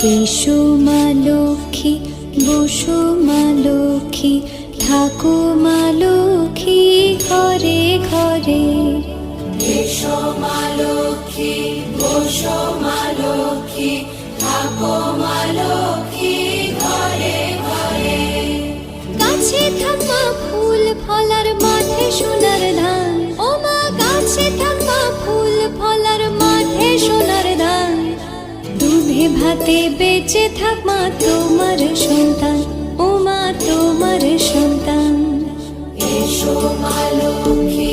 এসো মা লক্ষ্মী, বসো মা লক্ষ্মী, থাকো মা লক্ষ্মী ঘরে ঘরে। এসো মা লক্ষ্মী, বসো মা লক্ষ্মী, থাকো মা লক্ষ্মী ঘরে ঘরে। গাছে থাকা ফুল ফলার মাঠে সোনার ধান, ও মা গাছে থাকা ফুল ফলার মাঠে সোনার ধান। দুধে ভাতে বেঁচে থাক মা তোমার সন্তান, ও মা তোমার সন্তান। এসো মা লক্ষ্মী,